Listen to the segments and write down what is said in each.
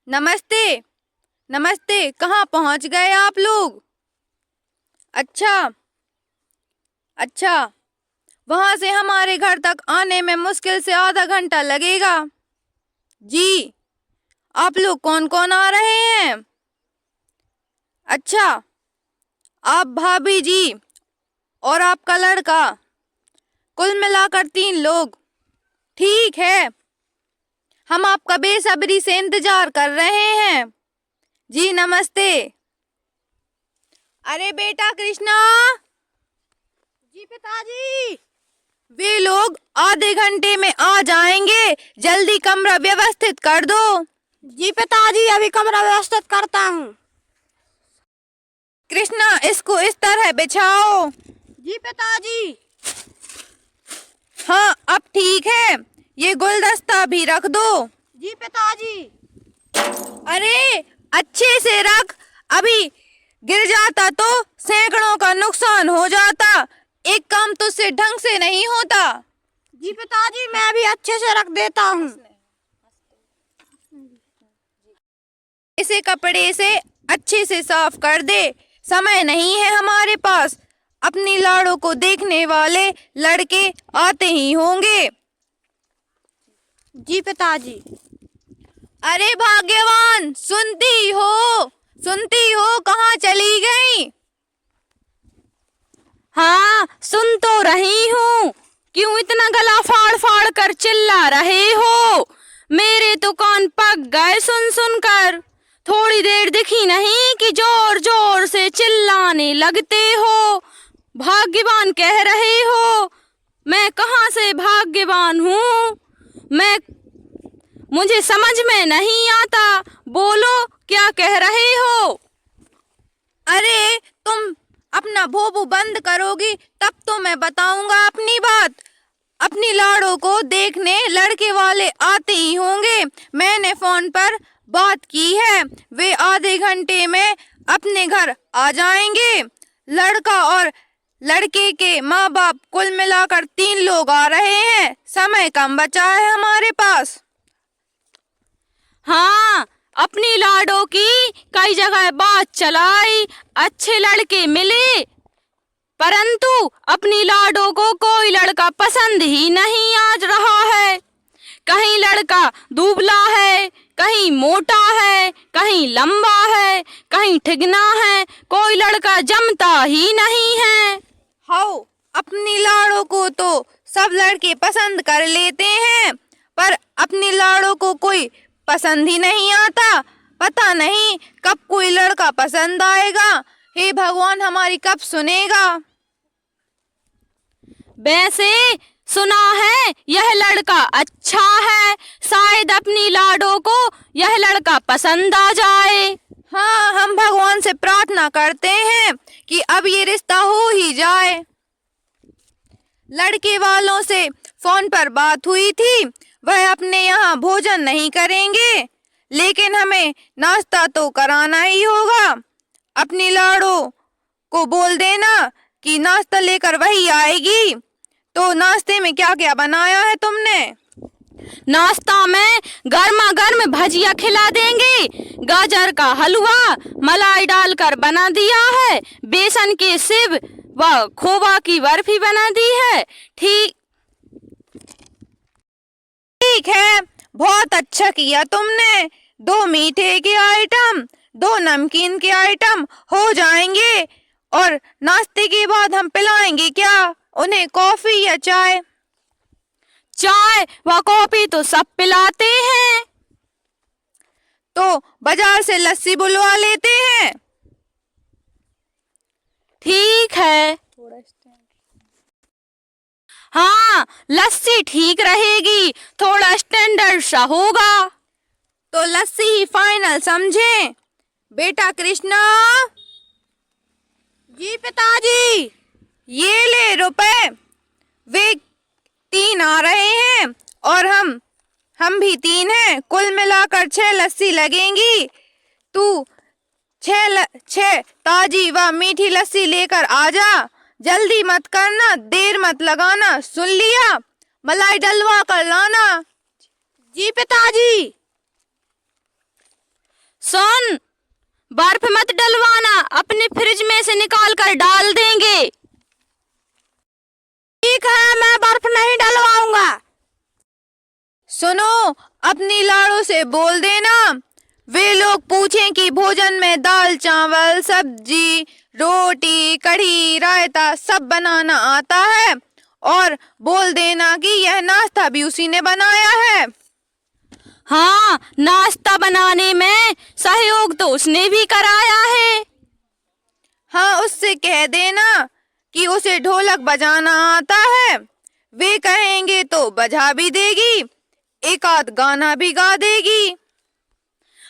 नमस्ते। नमस्ते, कहाँ पहुँच गए आप लोग? अच्छा अच्छा, वहाँ से हमारे घर तक आने में मुश्किल से आधा घंटा लगेगा। जी, आप लोग कौन कौन आ रहे हैं? अच्छा, आप, भाभी जी और आपका लड़का, कुल मिलाकर 3 लोग। ठीक है, हम आपका बेसब्री से इंतजार कर रहे हैं। जी नमस्ते। अरे बेटा कृष्णा। जी पिताजी। वे लोग आधे घंटे में आ जाएंगे, जल्दी कमरा व्यवस्थित कर दो। जी पिताजी, अभी कमरा व्यवस्थित करता हूँ। कृष्णा, इसको इस तरह बिछाओ। जी पिताजी। हाँ, अब ठीक है। ये गुलदस्ता भी रख दो। जी पिताजी। अरे अच्छे से रख, अभी गिर जाता तो सैकड़ों का नुकसान हो जाता। एक काम तुझसे ढंग से नहीं होता। जी पिताजी, मैं भी अच्छे से रख देता हूँ। इसे कपड़े से अच्छे से साफ कर दे, समय नहीं है हमारे पास। अपनी लाड़ों को देखने वाले लड़के आते ही होंगे। जी पिताजी। अरे भाग्यवान, सुनती हो? सुनती हो? कहाँ चली गई? हाँ, सुन तो रही हूँ। क्यों इतना गला फाड़ फाड़ कर चिल्ला रहे हो? मेरे तो कान पक गए सुन सुन कर। थोड़ी देर दिखी नहीं कि जोर जोर से चिल्लाने लगते हो। भाग्यवान कह रहे हो। मैं कहाँ से भाग्यवान हूँ? मुझे समझ में नहीं आता। बोलो, क्या कह रहे हो? अरे तुम अपना भोबू बंद करोगी तब तो मैं बताऊंगा अपनी बात। अपनी लाड़ों को देखने लड़के वाले आते ही होंगे। मैंने फोन पर बात की है, वे आधे घंटे में अपने घर आ जाएंगे। लड़का और लड़के के माँ बाप कुल मिलाकर 3 लोग आ रहे हैं। समय कम बचा है हमारे पास। हाँ, अपनी लाडो की कई जगह बात चलाई, अच्छे लड़के मिले, परंतु अपनी लाडो को कोई लड़का पसंद ही नहीं आ रहा है। कहीं लड़का दुबला है, कहीं मोटा है, कहीं लंबा है, कहीं ठिगना है, कोई लड़का जमता ही नहीं है। हाउ, अपनी लाड़ों को तो सब लड़के पसंद कर लेते हैं, पर अपनी लाड़ों को कोई पसंद ही नहीं आता। पता नहीं कब कोई लड़का पसंद आएगा। हे भगवान, हमारी कब सुनेगा? वैसे सुना है यह लड़का अच्छा है, शायद अपनी लाडो को यह लड़का पसंद आ जाए। हाँ, हम भगवान से प्रार्थना करते हैं कि अब ये रिश्ता हो ही जाए। लड़के वालों से फोन पर बात हुई थी, वह अपने यहाँ भोजन नहीं करेंगे, लेकिन हमें नाश्ता तो कराना ही होगा। अपनी लाड़ो को बोल देना कि नाश्ता लेकर वही आएगी। तो नाश्ते में क्या क्या बनाया है तुमने? नाश्ता में गर्मा गर्म भजिया खिला देंगे, गाजर का हलवा मलाई डालकर बना दिया है, बेसन के सिव व खोवा की बर्फी बना दी है। ठीक है, बहुत अच्छा किया तुमने। 2 मीठे के आइटम, 2 नमकीन के आइटम हो जाएंगे। और नाश्ते के बाद हम पिलाएंगे क्या उन्हें, कॉफी या चाय? चाय व कॉफी तो सब पिलाते हैं। तो बाजार से लस्सी बुलवा लेते हैं। ठीक है। हाँ, लस्सी ठीक रहेगी, थोड़ा स्टैंडर्ड सा होगा। तो लस्सी ही फाइनल समझे। बेटा कृष्णा। जी पिताजी। ये ले रुपए। वे 3 आ रहे हैं और हम भी 3 हैं, कुल मिलाकर 6 लस्सी लगेंगी। तू 6 ताजी व मीठी लस्सी लेकर आ जा। जल्दी मत करना, देर मत लगाना, सुन लिया? मलाई डलवा कर लाना। जी पिताजी। सुन, बर्फ मत डलवाना, अपने फ्रिज में से निकाल कर डाल देंगे। ठीक है, मैं बर्फ नहीं डलवाऊंगा। सुनो, अपनी लाड़ो से बोल देना, वे लोग पूछें कि भोजन में दाल चावल सब्जी रोटी कढ़ी रायता सब बनाना आता है, और बोल देना कि यह नाश्ता भी उसी ने बनाया है। हाँ, नाश्ता बनाने में सहयोग तो उसने भी कराया है। हाँ, उससे कह देना कि उसे ढोलक बजाना आता है, वे कहेंगे तो बजा भी देगी, एक आध गाना भी गा देगी।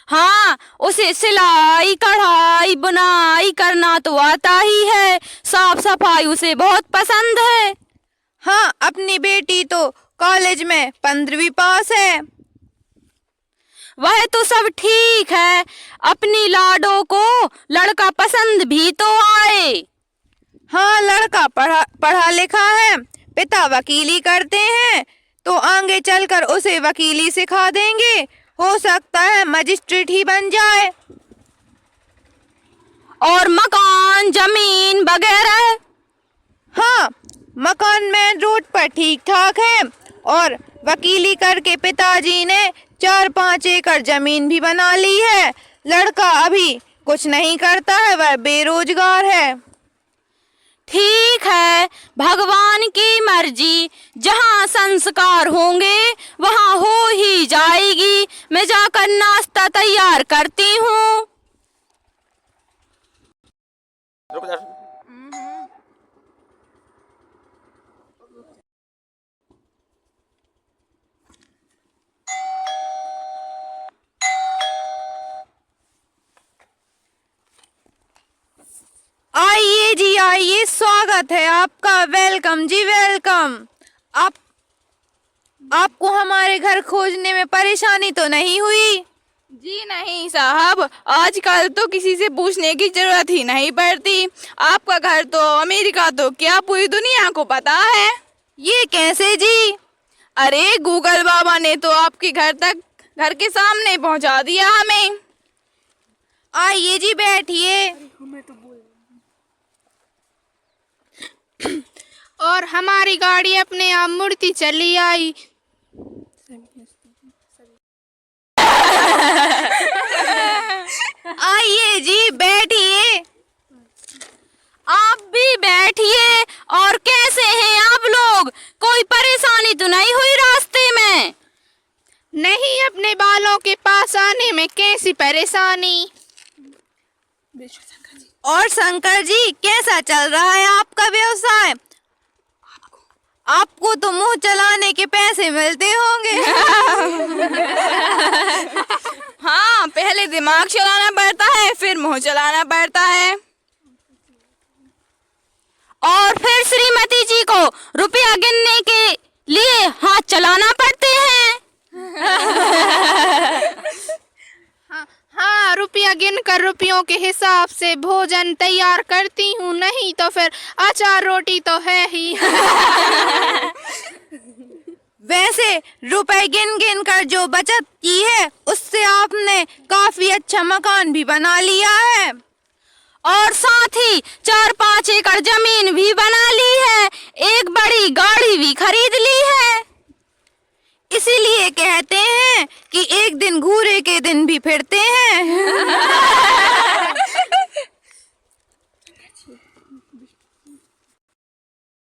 हाँ, उसे सिलाई कढ़ाई बुनाई करना तो आता ही है, साफ सफाई उसे बहुत पसंद है। हाँ, अपनी बेटी तो कॉलेज में 15वीं पास है। वह तो सब ठीक है, अपनी लाडो को लड़का पसंद भी तो आए। हाँ, लड़का पढ़ा लिखा है, पिता वकीली करते हैं, तो आगे चलकर उसे वकीली सिखा देंगे, हो सकता है मजिस्ट्रेट ही बन जाए। और मकान जमीन वगैरह? हाँ, मकान मेन रोड पर ठीक ठाक है, और वकीली करके पिताजी ने 4-5 एकड़ जमीन भी बना ली है। लड़का अभी कुछ नहीं करता है, वह बेरोजगार है। ठीक है, भगवान की मर्जी, जहाँ संस्कार होंगे वहाँ हो ही जाएगी। मैं जाकर नाश्ता तैयार करती हूँ। आइए जी आइए, स्वागत है आपका, वेलकम जी वेलकम। आपको हमारे घर खोजने में परेशानी तो नहीं हुई? जी नहीं साहब, आजकल तो किसी से पूछने की जरूरत ही नहीं पड़ती। आपका घर तो अमेरिका तो क्या पूरी दुनिया को पता है। ये कैसे जी? अरे गूगल बाबा ने तो आपके घर के सामने पहुंचा दिया हमें। आइए जी बैठिए। और हमारी गाड़ी अपने आप मुड़ती चली आई। आइए जी बैठिए। आप भी बैठिए। और कैसे हैं आप लोग? कोई परेशानी तो नहीं हुई रास्ते में? नहीं, अपने बालों के पास आने में कैसी परेशानी। और शंकर जी, कैसा चल रहा है आपका व्यवसाय? आपको तो मुंह चलाने के पैसे मिलते होंगे। हाँ, पहले दिमाग चलाना पड़ता है, फिर मुंह चलाना पड़ता है। और फिर श्रीमती जी को रुपया गिनने के लिए हाथ चलाना पड़ते हैं। हाँ, रुपया गिनकर रुपयों के हिसाब से भोजन तैयार करती हूँ, नहीं तो फिर अचार रोटी तो है ही। वैसे रुपए गिन गिन कर जो बचत की है, उससे आपने काफी अच्छा मकान भी बना लिया है, और साथ ही 4-5 एकड़ जमीन भी बना ली है, एक बड़ी गाड़ी भी खरीद ली है। इसीलिए कहते हैं कि एक दिन घूरे के दिन भी फिरते हैं।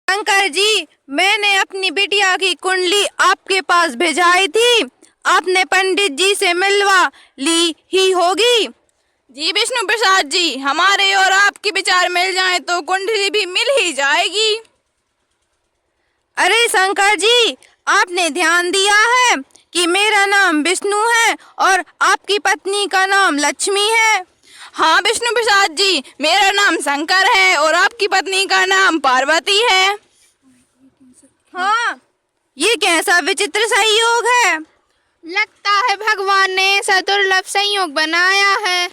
शंकर जी, मैंने अपनी बिटिया की कुंडली आपके पास भेजाई थी, आपने पंडित जी से मिलवा ली ही होगी। जी विष्णु प्रसाद जी, हमारे और आपके विचार मिल जाए तो कुंडली भी मिल ही जाएगी। अरे शंकर जी, आपने ध्यान दिया है कि मेरा नाम विष्णु है और आपकी पत्नी का नाम लक्ष्मी है? हाँ विष्णु प्रसाद जी, मेरा नाम शंकर है और आपकी पत्नी का नाम पार्वती है। हाँ, ये कैसा विचित्र संयोग है। लगता है भगवान ने ऐसा दुर्लभ संयोग बनाया है।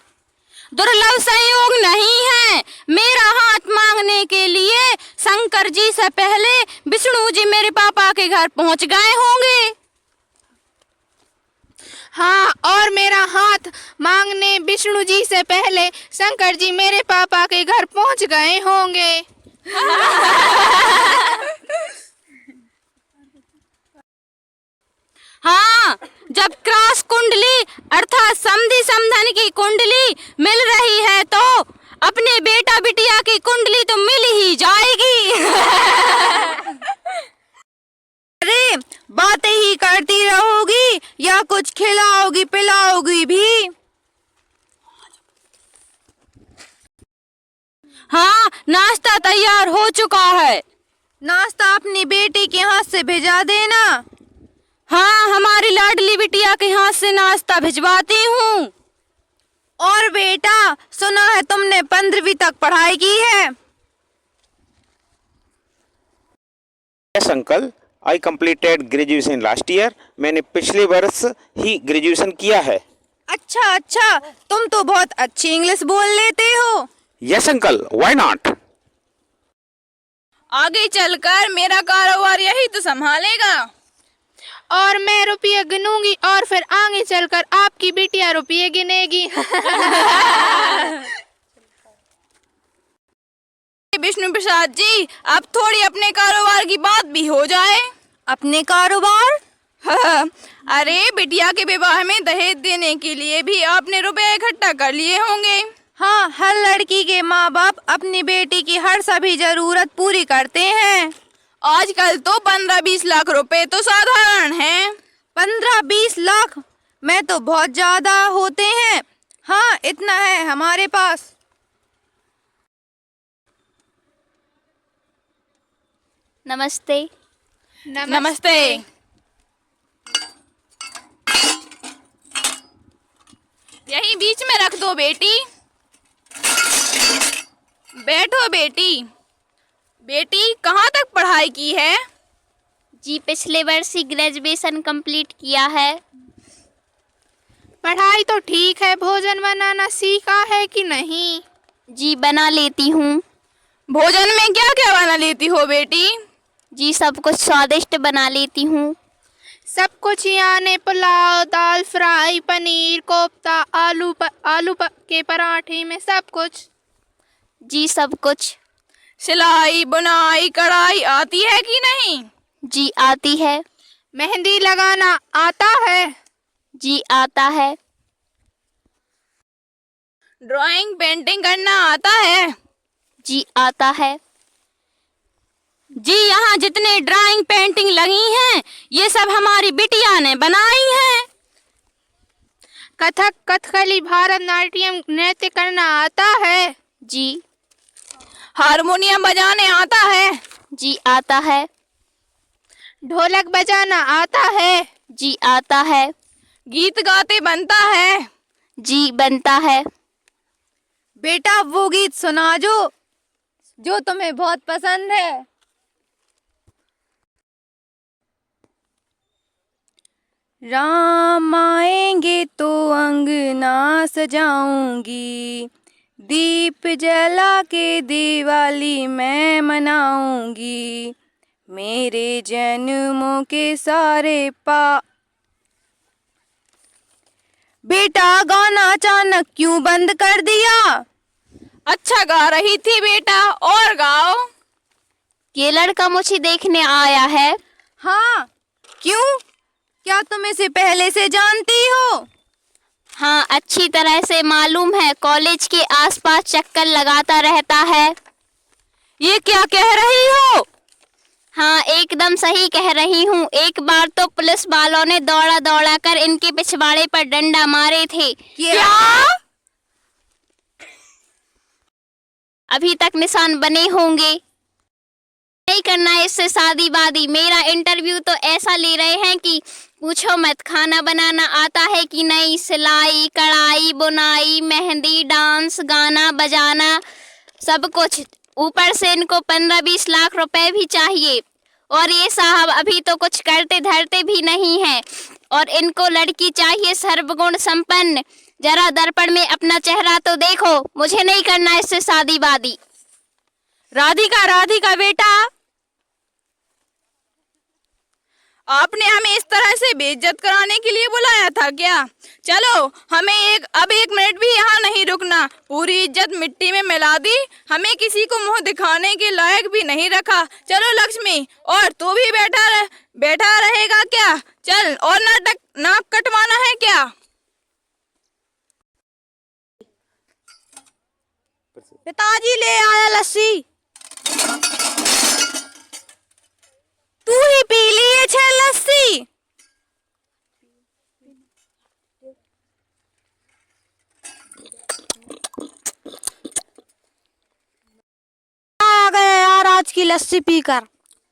दुर्लभ संयोग नहीं है, मेरा हाथ मांगने के लिए शंकर जी से पहले विष्णु जी मेरे पापा के घर पहुंच गए होंगे। हाँ, और मेरा हाथ मांगने विष्णु जी से पहले शंकर जी मेरे पापा के घर पहुंच गए होंगे। हाँ, जब क्रॉस कुंडली अर्थात समधि समधन की कुंडली मिल रही है तो अपने बेटा बिटिया की कुंडली तो मिल ही जाएगी। अरे बातें ही करती रहोगी या कुछ खिलाओगी पिलाओगी भी? हाँ, नाश्ता तैयार हो चुका है। नाश्ता अपनी बेटी के हाथ से भेजा देना। हाँ, हमारी लाडली बिटिया के हाथ से नाश्ता भिजवाती हूँ। और बेटा, सुना है तुमने 15वीं तक पढ़ाई की है? Yes uncle, I completed graduation last year. मैंने पिछले वर्ष ही ग्रेजुएशन किया है। अच्छा अच्छा, तुम तो बहुत अच्छी इंग्लिश बोल लेते हो। Yes uncle, why not. आगे चलकर मेरा कारोबार यही तो संभालेगा। और मैं रुपये गिनूंगी और फिर आगे चलकर आपकी बिटिया रुपये गिनेगी। विष्णु प्रसाद जी, अब थोड़ी अपने कारोबार की बात भी हो जाए। अपने कारोबार? अरे बिटिया के विवाह में दहेज देने के लिए भी आपने रुपए इकट्ठा कर लिए होंगे। हाँ, हर लड़की के माँ बाप अपनी बेटी की हर सभी जरूरत पूरी करते हैं। आजकल तो 15-20 लाख रुपए तो साधारण हैं। 15-20 लाख में तो बहुत ज्यादा होते हैं। हाँ, इतना है हमारे पास। नमस्ते। नमस्ते। यही बीच में रख दो बेटी। बैठो बेटी। बेटी, कहाँ तक पढ़ाई की है? जी पिछले वर्ष ही ग्रेजुएशन कंप्लीट किया है। पढ़ाई तो ठीक है, भोजन बनाना सीखा है कि नहीं? जी बना लेती हूँ। भोजन में क्या क्या बना लेती हो बेटी? जी सब कुछ स्वादिष्ट बना लेती हूँ। सब कुछ यानी पुलाव, दाल फ्राई, पनीर कोफ्ता, आलू के पराठे में सब कुछ। जी सब कुछ। सिलाई बुनाई कढ़ाई आती है कि नहीं? जी आती है। मेहंदी लगाना आता है? जी आता है। ड्राइंग पेंटिंग करना आता है? जी आता है। जी यहाँ जितने ड्राइंग पेंटिंग लगी हैं ये सब हमारी बिटिया ने बनाई हैं। कथक, कथकली, भारतनाट्यम नृत्य करना आता है? जी। हारमोनियम बजाने आता है? जी आता है। ढोलक बजाना आता है? जी आता है। गीत गाते बनता है? जी बनता है। बेटा, वो गीत सुना जो तुम्हें बहुत पसंद है। राम आएंगे तो अंगना सजाऊंगी, दीप जला के दिवाली मैं मनाऊंगी, मेरे जन्मों के सारे बेटा, गाना अचानक क्यों बंद कर दिया? अच्छा गा रही थी बेटा, और गाओ। ये लड़का मुझे देखने आया है। हाँ, क्यों? क्या तुम इसे पहले से जानती हो? हाँ, अच्छी तरह से मालूम है। कॉलेज के आसपास चक्कर लगाता रहता है। ये क्या कह रही हो? हाँ, एकदम सही कह रही हूँ। एक बार तो पुलिस वालों ने दौड़ा दौड़ा कर इनके पिछवाड़े पर डंडा मारे थे। क्या? अभी तक निशान बने होंगे। नहीं करना है इससे शादी वादी। मेरा इंटरव्यू तो ऐसा ले रहे हैं कि पूछो मत। खाना बनाना आता है कि नहीं, सिलाई कढ़ाई बुनाई मेहंदी डांस गाना बजाना सब कुछ। ऊपर से इनको 15-20 लाख रुपए भी चाहिए। और ये साहब अभी तो कुछ करते धरते भी नहीं हैं। और इनको लड़की चाहिए सर्वगुण संपन्न। जरा दर्पण में अपना चेहरा तो देखो। मुझे नहीं करना इससे शादी वादी। राधिका, राधिका बेटा, आपने हमें इस तरह से बेइज्जत कराने के लिए बुलाया था क्या? चलो, हमें अब एक मिनट भी यहाँ नहीं रुकना। पूरी इज्जत मिट्टी में मिला दी, हमें किसी को मुंह दिखाने के लायक भी नहीं रखा। चलो लक्ष्मी, और तू भी बैठा रहेगा क्या? चल, और नाक कटवाना है क्या? पिताजी ले आया लस्सी। तू ही पी लिए 6 लस्सी। आ गए यार आज की लस्सी पीकर।